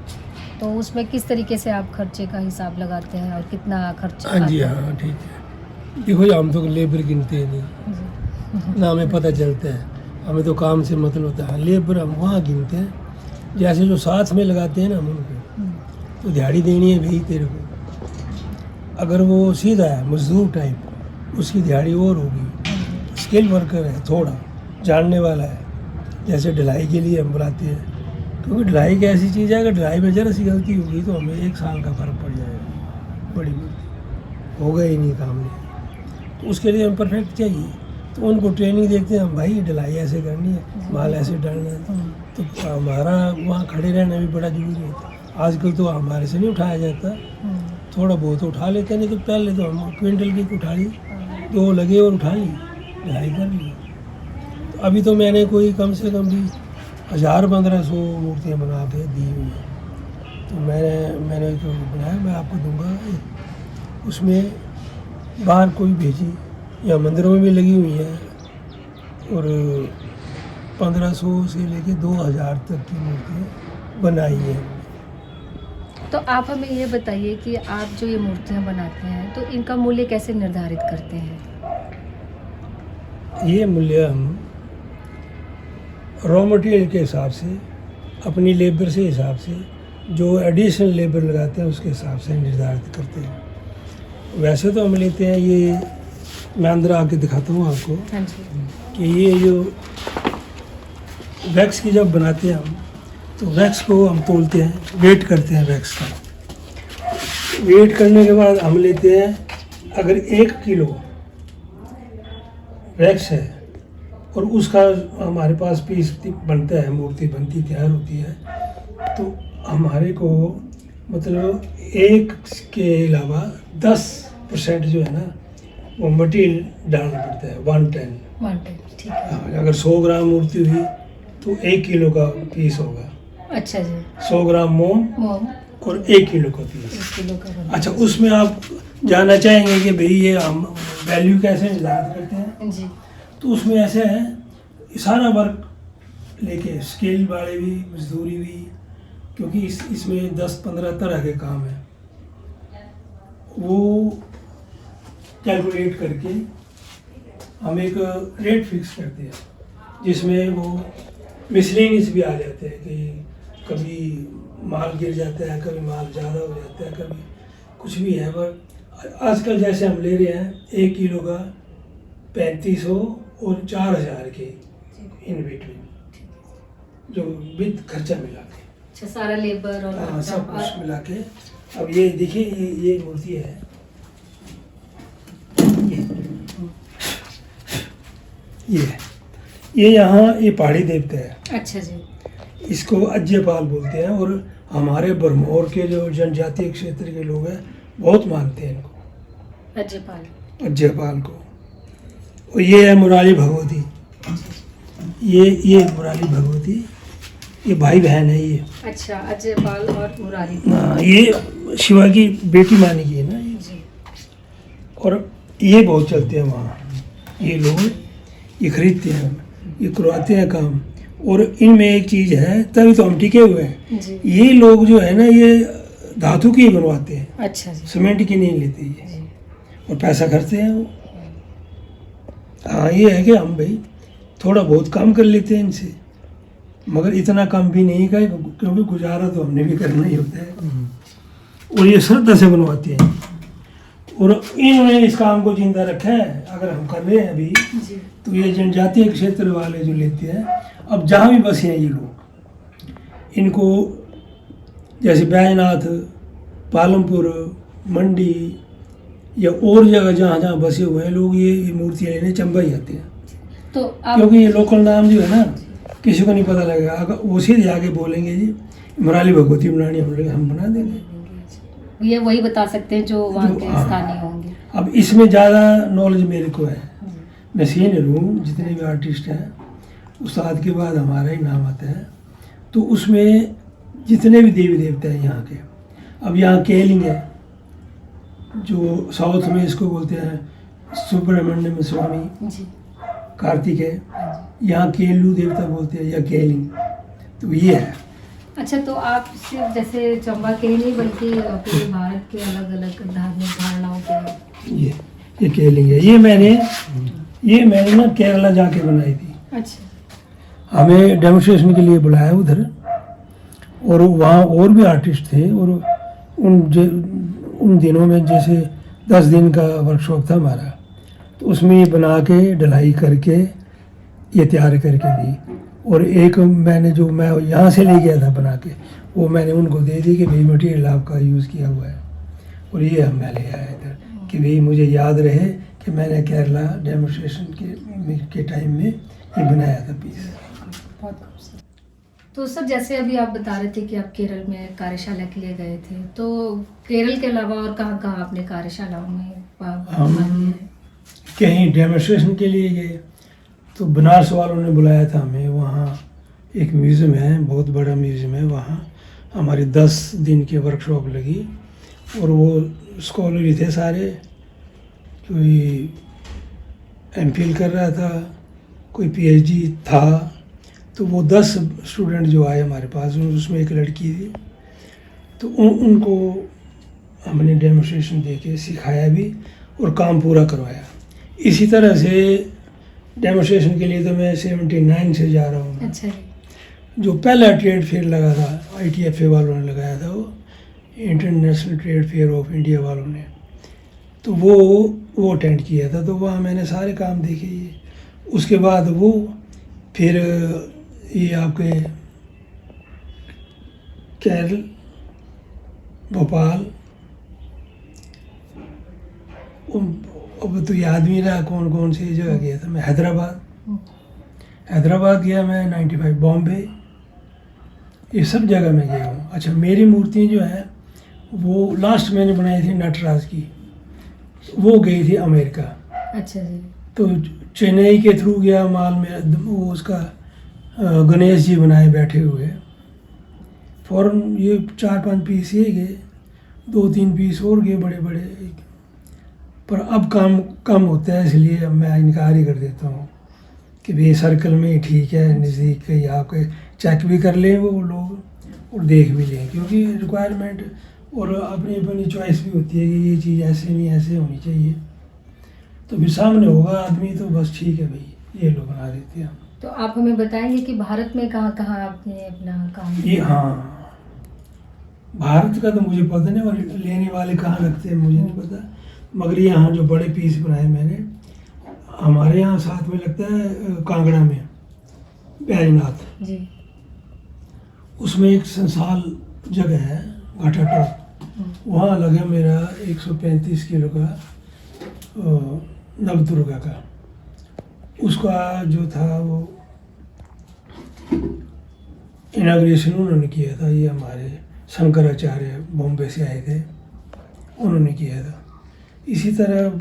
तो उसमें किस तरीके से आप खर्चे का हिसाब लगाते हैं और कितना खर्चा हाँ जी, आता है? हाँ ठीक है। देखो जी, हम तो लेबर गिनते हैं नहीं जी। ना, हमें पता चलता है, हमें तो काम से मतलब होता है। लेबर हम वहाँ गिनते हैं, जैसे जो साथ में लगाते हैं ना हम उनको, तो दिहाड़ी देनी है भाई तेरे को। अगर वो सीधा है मजदूर टाइप, उसकी दिहाड़ी और होगी। स्किल वर्कर है, थोड़ा जानने वाला है, जैसे ढलाई के लिए हम बुलाते हैं, क्योंकि ढलाई एक ऐसी चीज़ है, अगर ढलाई में जरा सी गलती होगी तो हमें 1 साल का फ़र्क पड़ जाएगा, बड़ी होगा ही नहीं काम नहीं। तो उसके लिए हम परफेक्ट चाहिए, तो उनको ट्रेनिंग देखते हैं हम, भाई ढलाई ऐसे करनी है, माल ऐसे डालना है। तो हमारा वहाँ खड़े रहना भी बड़ा जरूरी होता है। आजकल तो हमारे से नहीं उठाया जाता, थोड़ा बहुत उठा लेते, नहीं तो पहले तो हम क्विंटल की उठा ली, 2 लगे और उठा ली, ढलाई कर ली। तो अभी तो मैंने कोई कम से कम भी 1000-1500 मूर्तियाँ बना के दी हुई हैं। तो मैंने तो बनाया, मैं आपको दूंगा। उसमें बाहर कोई भेजी या मंदिरों में भी लगी हुई है, और 1500 से लेके 2000 तक की मूर्तियाँ बनाई हैं। तो आप हमें ये बताइए कि आप जो ये मूर्तियाँ बनाते हैं तो इनका मूल्य कैसे निर्धारित करते हैं? ये मूल्य हम रॉ मटेरियल के हिसाब से, अपनी लेबर से हिसाब से, जो एडिशनल लेबर लगाते हैं उसके हिसाब से निर्धारित करते हैं। वैसे तो हम लेते हैं, ये मैं अंदर आके दिखाता हूँ आपको हाँ जी। कि ये जो वैक्स की जब बनाते हैं हम, तो वैक्स को हम तोलते हैं, वेट करते हैं वैक्स का। वेट करने के बाद हम लेते हैं, अगर 1 किलो वैक्स है और उसका हमारे पास पीस बनता है, मूर्ति बनती तैयार होती है, तो हमारे को मतलब एक के अलावा 10% जो है ना वो मटेरियल डालना पड़ता है, 110। 110, ठीक है। हाँ, अगर 100 ग्राम मूर्ति हुई तो 1 किलो का पीस होगा। अच्छा जी। 100 ग्राम मोम मोम और 1 किलो का पीस। 1 किलो का बना। अच्छा, उसमें आप जानना चाहेंगे कि भाई ये हम वैल्यू कैसे निर्धारित करते हैं? जी। तो उसमें ऐसे है, सारा वर्क लेके स्केल वाले भी, मजदूरी भी, क्योंकि इसमें 10-15 तरह के काम है, वो कैलकुलेट करके हम एक रेट फिक्स करते हैं, जिसमें वो मिसलेनियस भी आ जाते हैं कि कभी माल गिर जाता है, कभी माल ज़्यादा हो जाता है, कभी कुछ भी है। पर आजकल जैसे हम ले रहे हैं 1 किलो का 3500 और 4000 के इन बिटवीन, जो विद खर्चा मिला के। अच्छा, सारा लेबर और हाँ, सब कुछ मिला के। अब ये देखिए, ये मूर्ति है, ये यहाँ ये पहाड़ी देवता है। अच्छा जी। इसको अज्यपाल बोलते हैं, और हमारे बरमौर के जो जनजातीय क्षेत्र के लोग हैं बहुत मानते हैं इनको, अज्यपाल को। और ये है मुरारी भगवती, ये मुरारी भगवती, ये भाई बहन है ये। अच्छा, अजयपाल और मुरारी। हाँ, ये शिवा की बेटी मानी गई है ना ये जी। और ये बहुत चलते हैं वहाँ, ये लोग ये खरीदते हैं, ये करवाते हैं काम। और इनमें एक चीज़ है, तभी तो हम टिके हुए हैं। जी। ये लोग जो है ना, ये धातु की ही बनवाते हैं, अच्छा जी। सीमेंट की नहीं लेते ये, जी। और पैसा खर्चते हैं वो। हाँ, ये है कि हम भाई थोड़ा बहुत काम कर लेते हैं इनसे, मगर इतना कम भी नहीं का, क्योंकि गुजारा तो हमने भी करना ही होता है। और ये श्रद्धा से बनवाते हैं, और इन्होंने इस काम को जिंदा रखा है। अगर हम कर रहे हैं अभी, जी। तो ये जनजातीय क्षेत्र वाले जो लेते हैं, अब जहाँ भी बसे हैं ये लोग, इनको जैसे बैजनाथ, पालमपुर, मंडी या और जगह जहाँ जहाँ बसे हुए हैं लोग, ये मूर्तियाँ लेने चंबा ही आते हैं। तो आप क्योंकि ये लोकल नाम जो है ना, किसी को नहीं पता लगेगा। अगर वो सीधे आगे बोलेंगे जी मुरारी भगवती बनानी, हम बना देंगे। ये वही बता सकते हैं जो वहाँ के हाँ। स्थानीय होंगे। अब इसमें ज़्यादा नॉलेज मेरे को है, मैं सीनियर हूँ, जितने भी आर्टिस्ट हैं उस्ताद के बाद हमारा ही नाम आता है। तो उसमें जितने भी देवी देवता हैं यहाँ के, अब यहाँ केलिंग है, जो साउथ में इसको बोलते हैं सुब्रमण्यम स्वामी, जी। कार्तिक है, यहाँ केलू देवता बोलते हैं, या केलिंग। तो ये है। अच्छा, तो आप सिर्फ जैसे चंबा के ही नहीं बल्कि पूरे भारत के अलग अलग धार्मिक धारणाओं के। ये केलिंग है, ये मैंने ना केरला जाके बनाई थी। अच्छा। हमें डेमोन्स्ट्रेशन के लिए बुलाया उधर, और वहाँ और भी आर्टिस्ट थे, और उन दिनों में जैसे 10 दिन का वर्कशॉप था हमारा, तो उसमें ये बना के ढलाई करके ये तैयार करके दी। और एक मैंने जो मैं यहाँ से ले गया था बना के, वो मैंने उनको दे दी कि भाई मटेरियल आपका यूज़ किया हुआ है। और ये हम मैं ले आया था कि भाई मुझे याद रहे कि मैंने केरला डेमोन्स्ट्रेशन के टाइम में ये बनाया था पीस। बहुत खूबसूरत। तो सर, जैसे अभी आप बता रहे थे कि आप केरल में कार्यशाला के लिए गए थे, तो केरल के अलावा और कहाँ कहाँ आपने कार्यशालाओं में हम कहीं डेमोन्स्ट्रेशन के लिए गए, तो बनारस वालों ने बुलाया था हमें। वहाँ एक म्यूज़ियम है, बहुत बड़ा म्यूज़ियम है, वहाँ हमारी 10 दिन की वर्कशॉप लगी। और वो स्कॉलर ही थे सारे, कोई एमफिल कर रहा था, कोई पीएचडी था। तो वो 10 स्टूडेंट जो आए हमारे पास, उसमें एक लड़की थी, तो उनको हमने डेमोन्स्ट्रेशन दे के सिखाया भी और काम पूरा करवाया। इसी तरह से डेमोन्स्ट्रेशन के लिए तो मैं 79 से जा रहा हूँ। अच्छा। जो पहला ट्रेड फेयर लगा था, ITFA वालों ने लगाया था, वो international trade fair of India वालों ने, तो वो अटेंड किया था। तो वहाँ मैंने सारे काम देखे ये। उसके बाद वो फिर ये आपके केरल, भोपाल, अब तो याद नहीं रहा कौन कौन सी जगह गया था मैं। हैदराबाद गया मैं 95, बॉम्बे, ये सब जगह मैं गया हूँ। अच्छा, मेरी मूर्तियाँ जो हैं वो लास्ट मैंने बनाई थी नटराज की, वो गई थी अमेरिका। अच्छा जी। तो चेन्नई के थ्रू गया माल में, वो उसका गणेश जी बनाए बैठे हुए। फ़ौरन ये 4-5 पीस ये गए, 2-3 पीस और गए बड़े बड़े। पर अब काम कम होता है, इसलिए अब मैं इनकार ही कर देता हूँ कि भाई सर्कल में ही ठीक है, नज़दीक के यहाँ के चेक भी कर लें वो लोग और देख भी लें, क्योंकि रिक्वायरमेंट और अपनी अपनी चॉइस भी होती है कि ये चीज़ ऐसे नहीं ऐसे होनी चाहिए। तो फिर सामने होगा आदमी तो बस ठीक है भाई, ये लोग बना देते हैं। तो आप हमें बताएंगे कि भारत में कहाँ कहाँ आपने अपना काम ये किया? हाँ, भारत का तो मुझे पता नहीं, और लेने वाले कहाँ लगते हैं मुझे नहीं पता, मगर यहाँ जो बड़े पीस बनाए मैंने, हमारे यहाँ साथ में लगता है कांगड़ा में बैजनाथ, जी। उसमें एक संसाल जगह है घाटा टॉप, वहाँ लगा मेरा 135 किलो का नवदुर्गा का। उसका जो था वो इनाग्रेशन उन्होंने किया था, ये हमारे शंकराचार्य बॉम्बे से आए थे, उन्होंने किया था। इसी तरह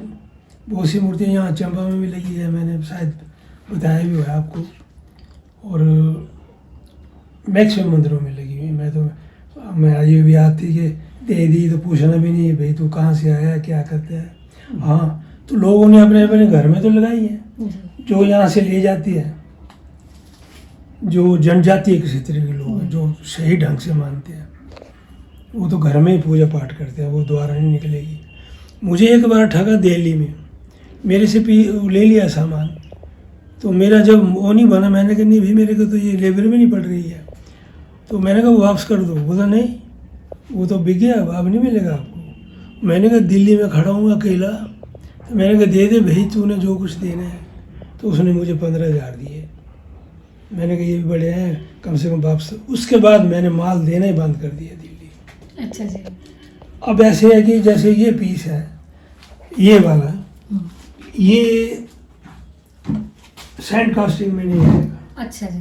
बहुत सी मूर्तियाँ यहाँ चंबा में भी लगी है, मैंने शायद बताया भी हुआ आपको, और मैक्सिमम मंदिरों में लगी हुई। मैं ये भी याद थी कि दे दी तो पूछना भी नहीं है भाई तू कहाँ से आया क्या करता है। हाँ, तो लोगों ने अपने अपने घर में तो लगाई है, जो यहाँ से ले जाती है, जो जनजातीय क्षेत्र के लोग हैं, जो सही ढंग से मानते हैं, वो तो घर में ही पूजा पाठ करते हैं, वो दोबारा नहीं निकलेगी। मुझे एक बार ठगा दिल्ली में, मेरे से ले लिया सामान, तो मेरा जब वो नहीं बना, मैंने कहा नहीं भाई मेरे को तो ये लेबर में नहीं पड़ रही है, तो मैंने कहा वापस कर दो। बोला नहीं वो तो बिक गया, अब नहीं मिलेगा आपको। मैंने कहा दिल्ली में खड़ा हूँ अकेला, तो मैंने कहा दे दे भाई तूने जो कुछ देना है। तो उसने मुझे 15,000 दिए। मैंने कहा ये भी बड़े हैं, कम से कम वापस। उसके बाद मैंने माल देना ही बंद कर दिया दिल्ली। अच्छा जी। अब ऐसे है कि जैसे ये पीस है, ये वाला, ये सैंड कास्टिंग में नहीं आएगा। अच्छा जी।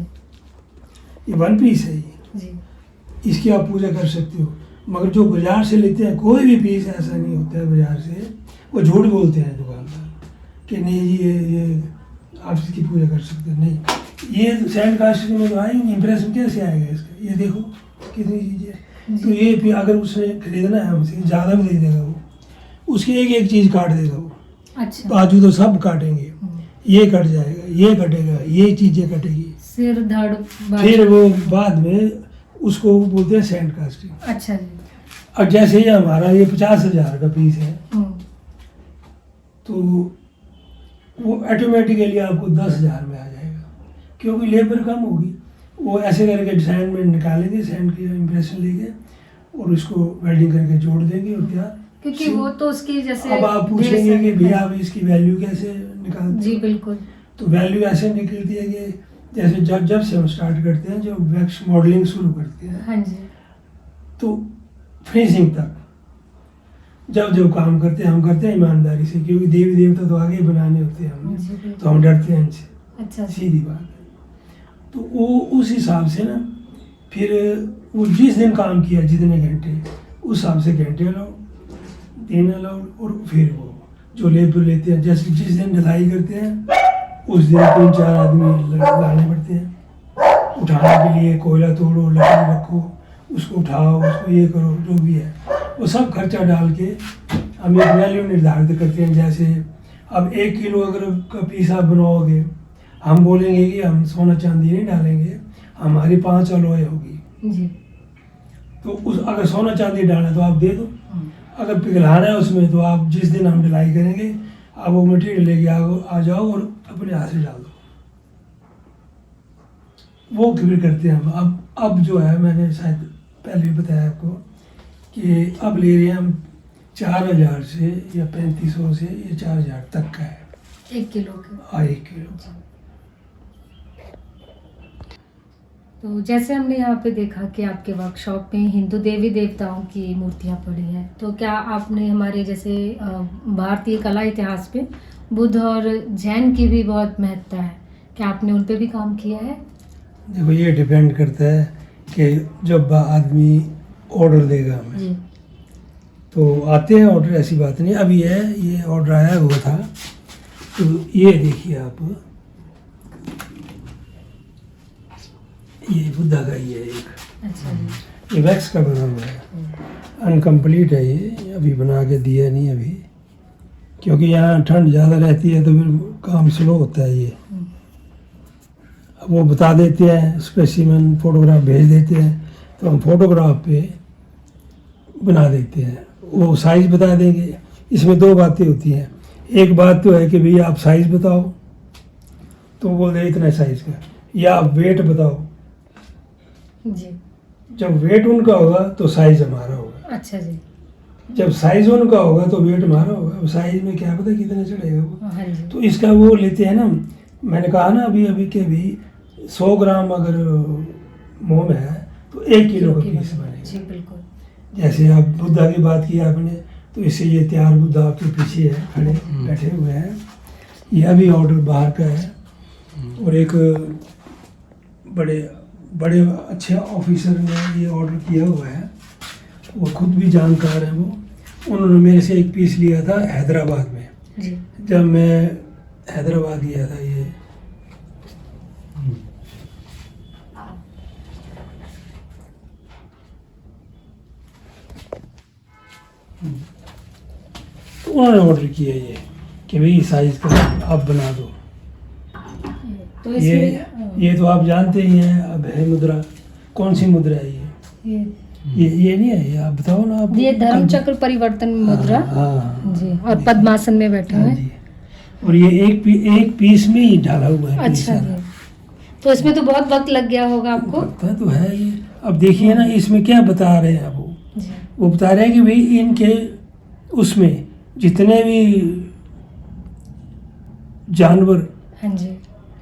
ये 1 पीस है ये, जी। इसकी आप पूजा कर सकते हो। मगर जो बाजार से लेते हैं, कोई भी पीस ऐसा नहीं होता है बाजार से, वो झूठ बोलते हैं दुकानदार कि नहीं जी ये आप इसकी पूजा कर सकते हैं। नहीं, ये सैंड कास्टिंग में तो आएंगे, इंप्रेशन कैसे आएगा इसका, ये देखो कितनी चीज़ें। तो ये भी अगर उसने खरीदना है हमसे, ज़्यादा भी दे देगा वो, उसकी एक एक चीज़ काट देगा वो। अच्छा। बाजू तो सब काटेंगे, ये कट जाएगा, ये कटेगा, ये चीज़ें कटेगी, सिर धड़ फिर वो बाद में उसको बोलते हैं सैंड कास्टिंग। अच्छा जी। अब जैसे ये हमारा ये 50,000 का पीस है, तो वो ऑटोमेटिकली आपको 10,000 में आ जाएगा, क्योंकि लेबर कम होगी। वो ऐसे करके डिजाइन में निकालेंगे, सैंड की इम्प्रेशन लेके, और उसको वेल्डिंग करके जोड़ देंगे और क्या। क्योंकि वो तो उसकी जैसे अब आप पूछेंगे कि भैया अब इसकी वैल्यू कैसे निकालते जी हो? बिल्कुल। तो वैल्यू ऐसे निकलती है कि जैसे जब से हम स्टार्ट करते हैं, जब वैक्स मॉडलिंग शुरू करते हैं, हाँ जी। तो फिनिशिंग तक जब जो काम करते हैं हम करते हैं ईमानदारी से, क्योंकि देवी देवता तो आगे ही बनाने होते हैं जी, हमें, बिल्कुल। तो हम डरते हैं इनसे, अच्छा जी। सीधी बात है। तो वो उस हिसाब से ना, फिर वो जिस दिन काम किया जितने घंटे, उस हिसाब से घंटे अलाउड, दिन अलाउड, और फिर वो जो लेबर लेते हैं, जैसे जिस दिन ढलाई करते हैं उस दिन 3-4 आदमी लगाने पड़ते हैं उठाने के लिए। कोयला तोड़ो, लकड़ी रखो, उसको उठाओ, उसको ये करो, जो भी है वो सब खर्चा डाल के हम एक वैल्यू निर्धारित करते हैं। जैसे अब 1 किलो अगर का पीस आप बनाओगे, हम बोलेंगे कि हम सोना चांदी नहीं डालेंगे, हमारी 5 अलॉय होगी। जी। तो उस अगर सोना चांदी डालना तो आप दे दो, अगर पिघलाना है उसमें तो आप जिस दिन हम ढलाई करेंगे आप वो मटेरियल लेके आ जाओ और अपने हाथ से डाल दो। वो फिर करते हैं हम। अब जो है, मैंने शायद पहले भी बताया आपको कि अब ले रहे हैं हम 4,000 से या 3,500 से या 4,000 तक का है 1 किलो के। 1 किलो। तो जैसे हमने यहाँ पे देखा कि आपके वर्कशॉप में हिंदू देवी देवताओं की मूर्तियाँ पड़ी हैं, तो क्या आपने हमारे जैसे भारतीय कला इतिहास पे बुद्ध और जैन की भी बहुत महत्ता है, क्या आपने उन पे भी काम किया है? देखो ये डिपेंड करता है कि जब आदमी ऑर्डर देगा हमें, जी। तो आते हैं ऑर्डर, ऐसी बात नहीं। अब ये ऑर्डर आया हुआ था, तो ये देखिए आप, ये बुद्धा का ही है एक, अच्छा जी। ये वैक्स का बना हुआ है, अनकम्प्लीट है ये, अभी बना के दिया नहीं अभी, क्योंकि यहाँ ठंड ज़्यादा रहती है तो फिर काम स्लो होता है ये। अब वो बता देते हैं, स्पेसिमेन फोटोग्राफ भेज देते हैं, तो हम फोटोग्राफ पे बना देते हैं, वो साइज़ बता देंगे। इसमें दो बातें होती हैं, एक बात तो है कि भैया आप साइज़ बताओ, तो बोल दे इतना साइज़ का, या आप वेट बताओ। जी। जब वेट उनका होगा तो साइज़ हमारा होगा, अच्छा जी। जब साइज़ उनका होगा तो वेट हमारा होगा। अब साइज़ में क्या पता कितना चढ़ेगा वो। हाँ जी। तो इसका वो लेते हैं ना, मैंने कहा ना अभी के भी 100 ग्राम अगर मोम है तो 1 किलो का पीस बनेगा। जी बिल्कुल। जैसे आप बुद्धा की बात की आपने, तो इससे ये तैयार बुद्धा आपके पीछे है, खड़े बैठे हुए हैं। यह भी ऑर्डर बाहर का है, और एक बड़े बड़े अच्छे ऑफिसर ने ये ऑर्डर किया हुआ है, वो खुद भी जानकार हैं वो। उन्होंने मेरे से एक पीस लिया था हैदराबाद में, जी। जब मैं हैदराबाद गया था ये। तो उन्होंने ऑर्डर किया ये कि भाई साइज का आप बना दो। तो ये इसमें ये तो आप जानते ही हैं, अब है मुद्रा, कौन सी मुद्रा है ये ये नहीं है, ये आप बताओ ना। आप ये धर्म चक्र परिवर्तन मुद्रा। हाँ जी, और पद्मासन में बैठे हुए हाँ हैं। जी। और ये एक पीस में ही डाला हुआ है पीस अच्छा सारा। जी। तो इसमें तो बहुत वक्त लग गया होगा आपको। पता तो है ये। अब देखिए ना, इसमें क्या बता रहे हैं वो जी। वो बता रहे हैं कि भाई इनके उसमें जितने भी जानवर, हाँ जी।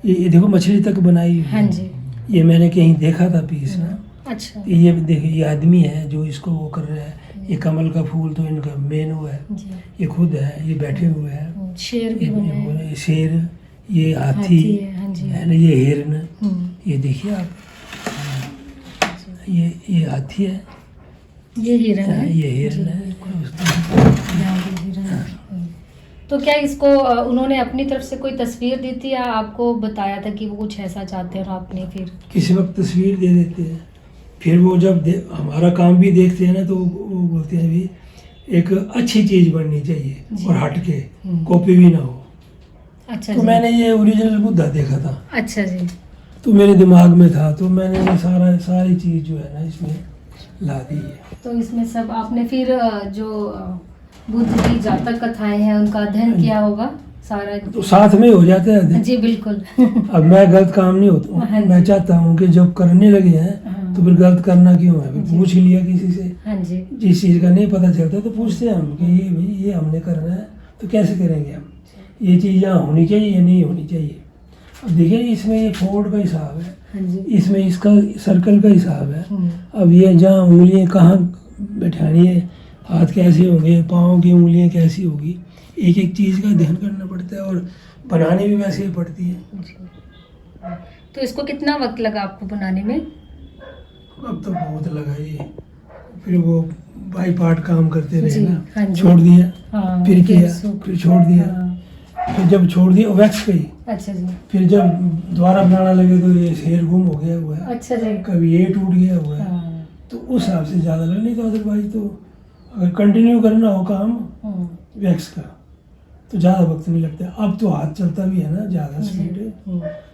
ये देखो मछली तक बनाई हुई है। हाँ जी। ये मैंने कहीं देखा था पीस ना। अच्छा ये देखिए, ये आदमी है जो इसको वो कर रहा है। ये कमल का फूल तो इनका मेन वो है, जी। ये खुद है, ये बैठे हुए हैं। शेर भी बना है। ये शेर, ये हाथी हाथी है, हाँ जी। है ना, ये हिरन, हम्म, ये देखिए आप, ये हाथी है, ये हिरन है। ये हिरन जी, है। यहाँ भी हिरन है। तो क्या इसको उन्होंने अपनी तरफ से कोई तस्वीर दी थी, या आपको बताया था कि वो कुछ ऐसा चाहते हैं और आपने फिर? किसी वक्त तस्वीर दे देते हैं, फिर वो जब हमारा काम भी देखते हैं ना, तो वो बोलते हैं भी एक अच्छी चीज़ बननी चाहिए जी। और हट के, कॉपी भी ना हो। अच्छा तो जी। मैंने ये ओरिजिनल बुद्धा देखा था, अच्छा जी। तो मेरे दिमाग में था, तो मैंने ये सारी चीज़ जो है ना इसमें ला दी है। तो इसमें सब आपने फिर जो बुद्ध की जातक कथाएं हैं उनका अध्ययन किया होगा सारा? तो साथ में हो जाता है। जी बिल्कुल। अब मैं गलत काम नहीं होता हाँ हूँ, मैं चाहता हूँ कि जब करने लगे हैं हाँ। तो फिर गलत करना क्यों है। जी। पूछ लिया किसी से, हाँ जी। जिस चीज़ का नहीं पता चलता तो पूछते हैं हम कि ये भाई ये हमने करना है तो कैसे करेंगे हम, ये चीज़ यहाँ होनी चाहिए या नहीं होनी चाहिए। अब देखिए इसमें ये फोल्ड का हिसाब है, हाँ जी। इसमें इसका सर्कल का हिसाब है। हम्म, अब ये जहाँ उंगलियाँ कहाँ बैठानी है, हाथ कैसे होंगे, पाँव की उंगलियाँ कैसी होगी, एक एक चीज़ का ध्यान करना पड़ता है, और बनानी भी वैसे ही पड़ती है। जी। तो इसको कितना वक्त लगा आपको बनाने में? अब तो बहुत लगा ये, फिर वो बाई पार्ट काम करते रहे जी, ना, हाँ जी। छोड़ दिया, हाँ, फिर किया, सूख- फिर छोड़ दिया, हाँ, फिर जब छोड़ दिया वैक्स गई, अच्छा जी। फिर जब दोबारा बनाना लगे तो ये शेर गुम हो गया हुआ है, अच्छा जी। कभी ये टूट गया हुआ है, हाँ, तो उस हिसाब से ज़्यादा लग, नहीं तो अदरवाइज तो अगर कंटिन्यू करना हो काम वैक्स का तो ज़्यादा वक्त नहीं लगता। अब तो हाथ चलता भी है ना ज़्यादा स्पीड है,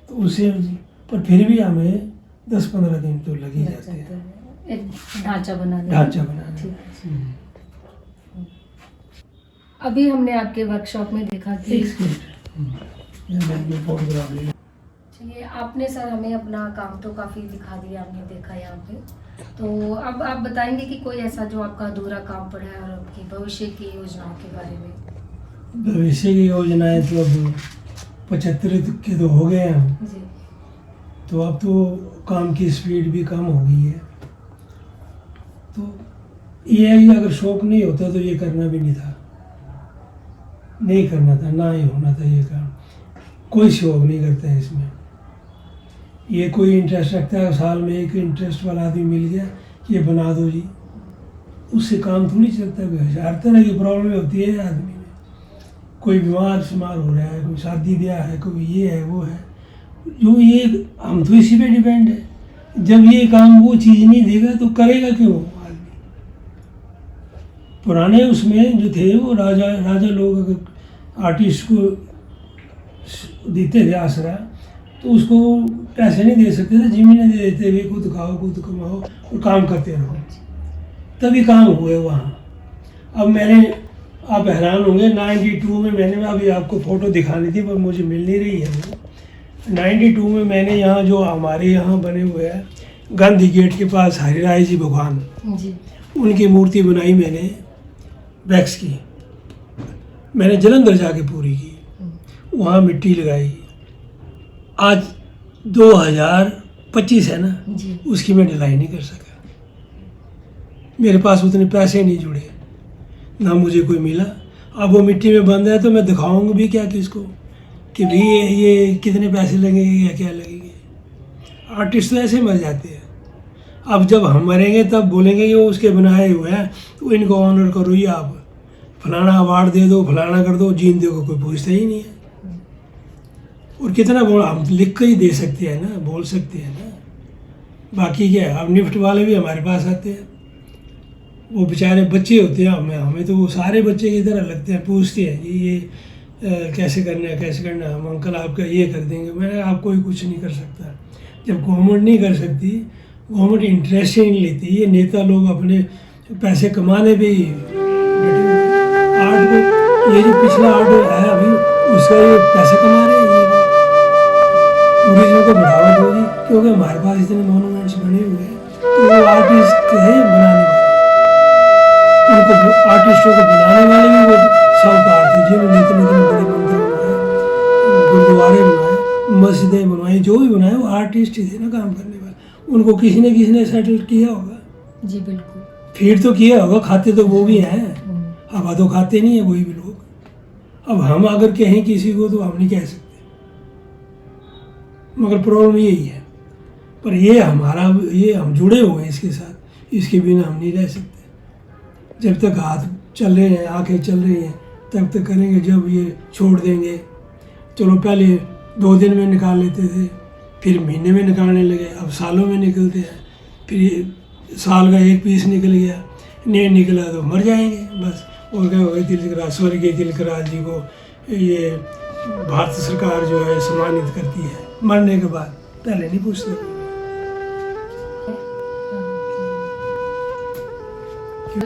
तो उससे, पर फिर भी हमें 10-15 दिन तो लग ही जाते हैं एक ढांचा बनाने में। ढांचा बनाने ठीक में। है। अभी हमने आपके वर्कशॉप में देखा कि एक मिनट, ये मैं फोटोग्राफ ले लूं। चलिए, आपने सर हमें अपना काम तो काफ़ी दिखा दिया, आपने देखा यहाँ पे। तो अब आप बताएंगे कि कोई ऐसा जो आपका अधूरा काम पड़ा है और आपकी भविष्य की योजनाओं के बारे में? भविष्य की योजनाएं तो अब 75 के तो हो गए हैं हम, जी। तो अब तो काम की स्पीड भी कम हो गई है। तो ये है कि अगर शौक नहीं होता तो ये करना भी नहीं था, नहीं करना था, ना ही होना था ये काम। कोई शौक नहीं करता है इसमें, ये कोई इंटरेस्ट रखता है, साल में एक इंटरेस्ट वाला आदमी मिल गया कि ये बना दो जी, उससे काम थोड़ी चलता है। हर तरह की प्रॉब्लम होती है आदमी में, कोई बीमार शुमार हो रहा है, कोई शादी ब्याह है, कोई ये है वो है, जो ये हम तो इसी पे डिपेंड है। जब ये काम वो चीज़ नहीं देगा तो करेगा क्यों आदमी। पुराने उसमें जो थे वो राजा लोग अगर आर्टिस्ट को देते थे आसरा तो उसको पैसे नहीं दे सकते थे, ज़मीनें दे देते थे, खुद खाओ खुद कमाओ और काम करते रहो, तभी काम हुए वहाँ। अब मैंने, आप हैरान होंगे, 92 में मैंने, अभी आपको फ़ोटो दिखानी थी पर मुझे मिल नहीं रही है वो। 92 में मैंने यहाँ जो हमारे यहाँ बने हुए हैं गांधी गेट के पास हरिराय जी भगवान जी उनकी मूर्ति बनाई मैंने, वैक्स की। मैंने जलंधर जाके पूरी की, वहाँ मिट्टी लगाई। आज 2025 है ना, जी उसकी मैं ढलाई नहीं कर सका। मेरे पास उतने पैसे नहीं जुड़े, ना मुझे कोई मिला। अब वो मिट्टी में बंद है तो मैं दिखाऊंगा भी क्या किसको कि भाई ये कितने पैसे लगेंगे या क्या लगेंगे। आर्टिस्ट तो ऐसे मर जाते हैं। अब जब हम मरेंगे तब बोलेंगे कि वो उसके बनाए हुए हैं तो इनको ऑनर करो, ये आप फलाना अवार्ड दे दो, फलाना कर दो, जीन दो, कोई पूछता ही नहीं है। और कितना बोल, हम लिख कर ही दे सकते हैं ना, बोल सकते हैं ना, बाकी क्या है। अब निफ्ट वाले भी हमारे पास आते हैं, वो बेचारे बच्चे होते हैं, हमें तो वो सारे बच्चे की तरह लगते हैं, पूछते हैं कि ये कैसे करना है, कैसे करना है। हम अंकल आपका ये कर देंगे। मैं आपको ही कुछ नहीं कर सकता। जब गवर्नमेंट नहीं कर सकती, गवर्नमेंट इंटरेस्ट ही नहीं लेती, ये नेता लोग अपने पैसे कमाने पे ही आर्ट को, ये जो पिछला आर्ट है अभी उसका ये पैसे कमा रहे हैं, ये टूरिज्म को बढ़ावा दो जी, क्योंकि हमारे पास इतने मोनूमेंट्स बने हुए हैं तो वो आर्टिस्ट है बनाने वाले, उनको आर्टिस्टों को बनाने वाले भी वो साहूकार थे जिन्होंने इतने इतने बड़े मंदिर बनाए, गुरुद्वारे बनाए, मस्जिदें बनवाई, जो भी बनाए वो आर्टिस्ट ही थे ना काम करने वाले। उनको किसी ने सेटल किया होगा। जी बिल्कुल। फीड तो किया होगा, खाते तो वो भी हैं, हवा तो खाते नहीं है वही भी लोग। अब हम अगर कहें किसी को तो हम नहीं कह सकते, मगर प्रॉब्लम यही है। पर ये हमारा, ये हम जुड़े हुए हैं इसके साथ, इसके बिना हम नहीं रह सकते। जब तक हाथ चल रहे हैं, आंखें चल रही हैं, तब तक करेंगे। जब ये छोड़ देंगे, चलो पहले 2 दिन में निकाल लेते थे, फिर महीने में निकालने लगे, अब सालों में निकलते हैं। फिर साल का एक पीस निकल गया, नहीं निकला तो मर जाएंगे बस। और क्या होगा, तिलकराज, स्वर्गीय तिलकराज जी को ये भारत सरकार जो है सम्मानित करती है मरने के बाद, पहले नहीं पूछते।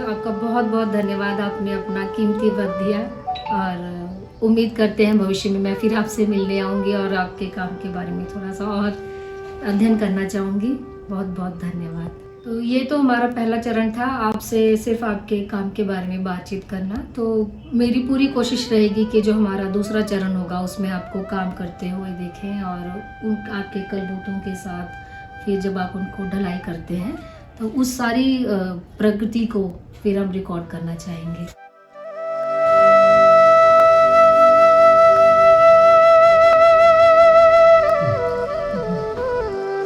आपका बहुत बहुत धन्यवाद, आपने अपना कीमती वक्त दिया और उम्मीद करते हैं भविष्य में मैं फिर आपसे मिलने आऊँगी और आपके काम के बारे में थोड़ा सा और अध्ययन करना चाहूँगी। बहुत बहुत धन्यवाद। तो ये तो हमारा पहला चरण था, आपसे सिर्फ आपके काम के बारे में बातचीत करना। तो मेरी पूरी कोशिश रहेगी कि जो हमारा दूसरा चरण होगा उसमें आपको काम करते हुए देखें और उन आपके कलबूटों के साथ फिर जब आप उनको ढलाई करते हैं तो उस सारी प्रगति को फिर हम रिकॉर्ड करना चाहेंगे।